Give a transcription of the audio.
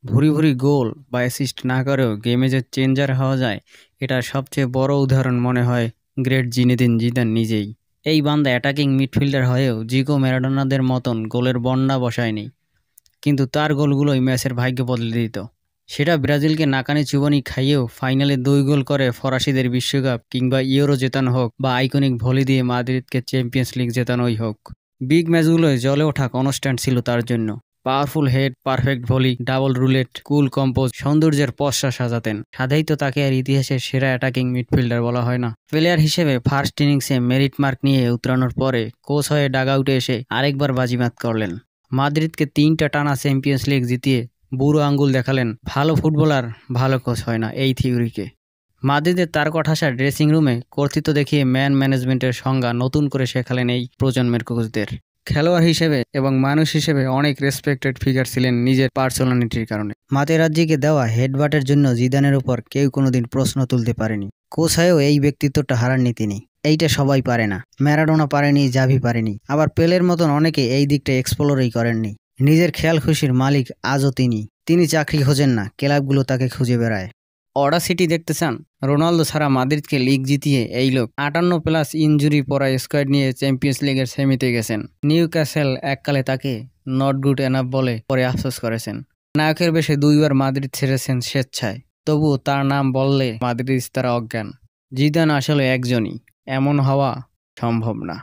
ভুরি ভুরি গোল বা অ্যাসিস্ট না করেও গেমে যে চেঞ্জার হওয়া যায়, এটার সবচেয়ে বড় উদাহরণ মনে হয় গ্রেট জিনেদিন জিদান নিজেই। এই বান্দা অ্যাটাকিং মিডফিল্ডার হয়েও জিগো ম্যারাডোনাদের মতন গোলের বন্যা বসায়নি, কিন্তু তার গোলগুলোই ম্যাচের ভাগ্য বদলে দিত। সেটা ব্রাজিলকে নাকানি চুবানি খাইয়েও ফাইনালে 2 গোল করে ফরাসিদের বিশ্বকাপ কিংবা ইউরো জেতানো হোক, বা আইকনিক ভলি দিয়ে মাদ্রিদকে চ্যাম্পিয়ন্স লিগ জেতানোই হোক, বিগ ম্যাচগুলোয় জ্বলে ওঠা কনস্ট্যান্ট ছিল তার জন্য। Powerful head, perfect volley, double roulette, cool compose, সৌন্দর্যের পসরা সাজাতেন। সাধাই তো তাকে আর ইতিহাসের সেরা অ্যাটাকিং মিডফিল্ডার বলা হয় না। প্লেয়ার হিসেবে ফার্স্ট ইনিংসে মেরিট মার্ক নিয়ে উতরানোর পরে কোচ হয়ে ডাগআউটে এসে আরেকবার বাজিমাত করলেন। মাদ্রিদকে 3টা টানা চ্যাম্পিয়ন্স লিগ জিতিয়ে বুড়ো আঙ্গুল দেখালেন ভালো ফুটবলার ভালো কোচ হয় না, এই থিওরিকে। মাদ্রিদের তারকা ঠাসা ড্রেসিং রুমে কর্তৃত্ব দেখিয়ে ম্যানেজমেন্টের সংজ্ঞা নতুন করে শেখালেন এই প্রজন্মের কোচদের। খেলোয়াড় হিসেবে এবং মানুষ হিসেবে অনেক রেসপেক্টেড ফিগার ছিলেন নিজের পার্সোনালিটির কারণে। মাতেরাজ্জিকে দেওয়া হেডবাটের জন্য জিদানের উপর কেউ কোনোদিন প্রশ্ন তুলতে পারেনি। কোচ হয়েও এই ব্যক্তিত্বটা হারাননি তিনি। এইটা সবাই পারে না। ম্যারাডোনা পারেনি, জাভি পারেনি, আবার পেলের মতন অনেকে এই দিকটা এক্সপ্লোরই করেননি। নিজের খেয়াল খুশির মালিক আজও তিনি চাকরি খোঁজেন না, ক্লাবগুলো তাকে খুঁজে বেড়ায়। অডাসিটি দেখতে চান? রোনালদো ছাড়া মাদ্রিদকে লিগ জিতিয়ে এই লোক 58+ ইনজুরি পড়া স্কোয়াড নিয়ে চ্যাম্পিয়ন্স লিগের সেমিতে গেছেন। নিউক্যাসল এককালে তাকে নট গুড এনাফ বলে পরে আফসোস করেছেন। নায়কের বেশে 2বার মাদ্রিদ ছেড়েছেন স্বেচ্ছায়, তবুও তার নাম বললে মাদ্রিদ তারা অজ্ঞান। জিদান আসলে একজনই, এমন হওয়া সম্ভব না।